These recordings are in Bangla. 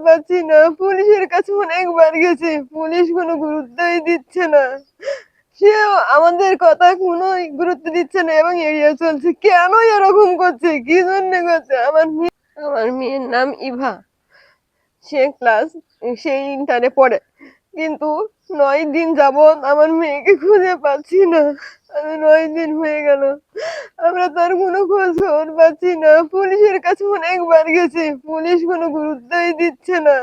পাচ্ছি না। পুলিশের কাছে অনেকবার গেছি, পুলিশ কোনো গুরুত্বই দিচ্ছে না। সেও আমাদের কথা কোনোই গুরুত্ব দিচ্ছে না এবং এড়িয়ে চলছে। কেন এরকম করছে, কি জন্য করছে? আমার মেয়ের নাম ইভা। সে ইন্টারে পড়ে, কিন্তু 9 দিন যাবৎ আমার মেয়েকে খুঁজে পাচ্ছি না। 9 দিন হয়ে গেল, আমরা তার কোনো খোঁজ খবর পাচ্ছি না। পুলিশের কাছে অনেকবার গেছি, পুলিশ কোনো গুরুত্বই দিচ্ছে না।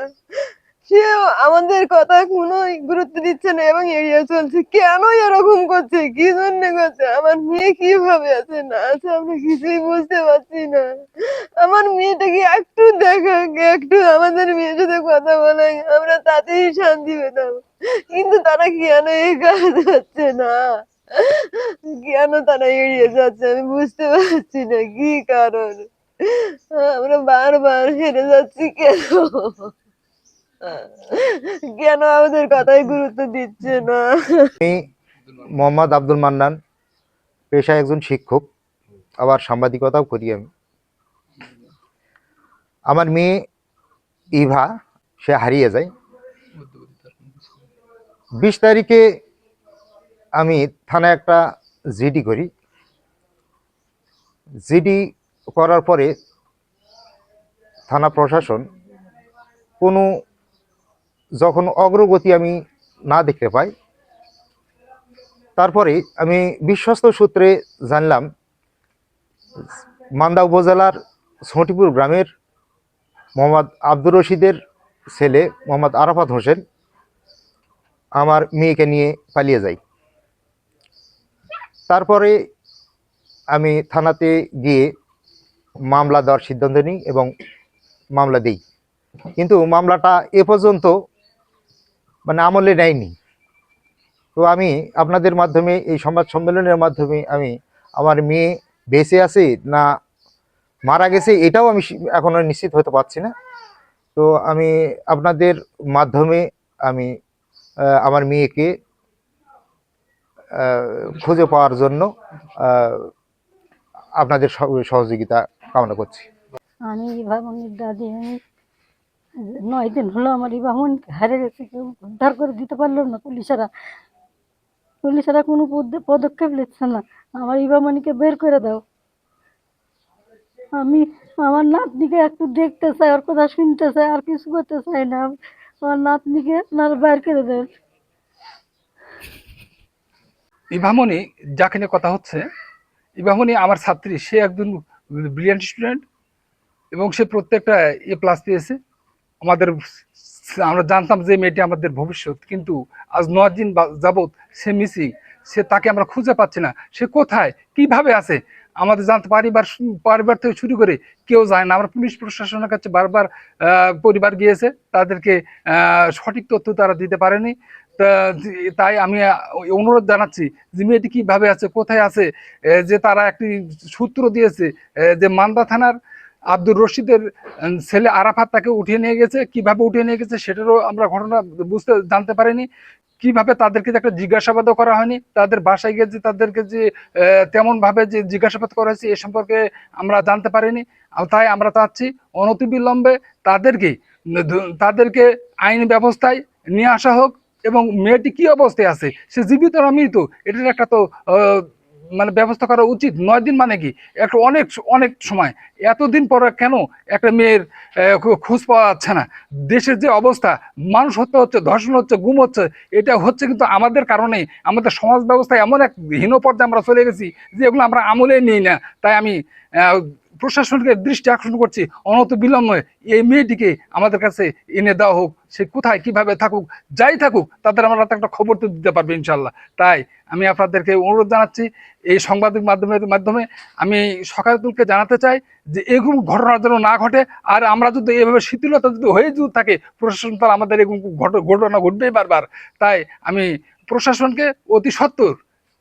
সেও আমাদের কথা কোনোই গুরুত্ব দিচ্ছে না এবং এড়িয়ে চলছে। কেন এরকম করছে, কি জন্য করছে? আমার মেয়ে কিভাবে আছে না আছে আমরা কিছুই বুঝতে পারছি না। আমার মেয়েটাকে একটু দেখা, একটু আমাদের মেয়ের সাথে কথা বলে আমরা তাতেই শান্তি পেতাম, কিন্তু তারা কেন এই কাজ হচ্ছে না, কেন তারা এড়িয়ে যাচ্ছে আমি বুঝতে পারছি না কি কারণ। আমরা বারবার হেরে যাচ্ছি কেন, কেন আমাদের কথায় গুরুত্ব দিচ্ছে না? আমি মোহাম্মদ আব্দুল মান্নান, পেশায় একজন শিক্ষক, আবার সাংবাদিকতাও করি আমি। আমার মেয়ে ইভা, সে হারিয়ে যায় 20 তারিখে। আমি থানায় একটা জিডি করি। জিডি করার পরে থানা প্রশাসন কোনো যখন অগ্রগতি আমি না দেখতে পাই, তারপরে আমি বিশ্বস্ত সূত্রে জানলাম মান্দা উপজেলার ছটিপুর গ্রামের মোহাম্মদ আব্দুর রশিদের ছেলে মোহাম্মদ আরাফাত হোসেন আমার মেয়েকে নিয়ে পালিয়ে যায়। তারপরে আমি থানাতে গিয়ে মামলা দেওয়ার সিদ্ধান্ত নিই এবং মামলা দিই, কিন্তু মামলাটা এ পর্যন্ত আমলে নেয়নি। তো আমি আপনাদের মাধ্যমে, এই সংবাদ সম্মেলনের মাধ্যমে আমি আমার মেয়ে বেঁচে আছে না মারা গেছে এটাও আমি এখনো নিশ্চিত হতে পারছি না। তো আমি আপনাদের মাধ্যমে আমি আমার মেয়েকে খুঁজে পাওয়ার জন্য আপনাদের সহযোগিতা কামনা করছি। আমি ইভামনির দাদি। আমি 9 দিন হলো আমার ইভামন হারিয়ে গেছে, কেউ উদ্ধার করে দিতে পারলো না। পুলিশেরা কোনো পদক্ষেপ নিচ্ছে না। আমার ইভামনিকে বের করে দাও। আমি আমার নাতনিকে একটু দেখতে চাই, ওর কথা শুনতে চাই, আর কিছু করতে চাই না। আমার নাতনিকে আপনারা বের করে দেন। ইভামনি যাকে নিয়ে কথা হচ্ছে, ইভামনি আমার ছাত্রী। সে একজন ব্রিলিয়ান্ট স্টুডেন্ট এবং সে প্রত্যেকটা A+ পেয়েছে। আমরা জানতাম যে মেয়েটি আমাদের ভবিষ্যৎ, কিন্তু আজ 9 দিন যাবৎ সে মিসিং। তাকে আমরা খুঁজে পাচ্ছি না। সে কোথায়, কিভাবে আছে আমাদের জানতে, পরিবার থেকে শুরু করে কেউ যায় না। আমরা পুলিশ প্রশাসনের কাছে বারবার পরিবার গিয়েছে, তাদেরকে সঠিক তথ্য তারা দিতে পারেনি। তাই আমি অনুরোধ জানাচ্ছি যে মেয়েটি কিভাবে আছে, কোথায় আছে। যে তারা একটি সূত্র দিয়েছে যে মান্দা থানার আব্দুর রশিদের ছেলে আরাফাত তাকে উঠিয়ে নিয়ে গেছে। কিভাবে উঠিয়ে নিয়ে গেছে সেটারও আমরা ঘটনা জানতে পারিনি। কিভাবে তাদেরকে একটা জিজ্ঞাসাবাদও করা হয়নি, তাদের বাসায় গিয়ে যে তাদেরকে যে তেমন ভাবে যে জিজ্ঞাসাবাদ করা হয়েছে এ সম্পর্কে আমরা জানতে পারিনি। তাই আমরা চাচ্ছি অনতিবিলম্বে তাদেরকে আইনি ব্যবস্থায় নিয়ে আসা হোক। এবং মেয়েটি কি অবস্থায় আছে, সে জীবিত না মৃত, এটার একটা তো ব্যবস্থা করা উচিত। 9 দিন মানে কি একটা অনেক অনেক সময়। এতদিন পরে কেন একটা মেয়ের খোঁজ পাওয়া যাচ্ছে না? দেশের যে অবস্থা, মানুষ হত্যা হচ্ছে, ধর্ষণ হচ্ছে, গুম হচ্ছে, এটা হচ্ছে কিন্তু আমাদের কারণে। আমাদের সমাজ ব্যবস্থায় এমন এক হীন পর্যায়ে আমরা চলে গেছি যে এগুলো আমরা আমলে নিই না। তাই আমি প্রশাসনকে দৃষ্টি আকর্ষণ করছি, অনতিবিলম্বে এই মেয়েটিকে আমাদের কাছে এনে দেওয়া হোক। সে কোথায় কিভাবে থাকুক, যাই থাকুক, তাদের আমরা একটা খবর তো দিতে পারবো ইনশাল্লাহ। তাই আমি আপনাদেরকে অনুরোধ জানাচ্ছি, এই সাংবাদিক মাধ্যমে আমি সকালকে জানাতে চাই যে এরকম ঘটনা যেন না ঘটে। আর আমরা যদি এভাবে শিথিলতা যদি হয়ে থাকে, প্রশাসন তাহলে আমাদের এরকম ঘটনা ঘটবেই বারবার। তাই আমি প্রশাসনকে অতি সত্বর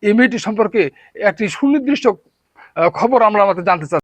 এই মেয়েটি সম্পর্কে একটি সুনির্দিষ্ট খবর আমরা আমাদের জানতে চাই।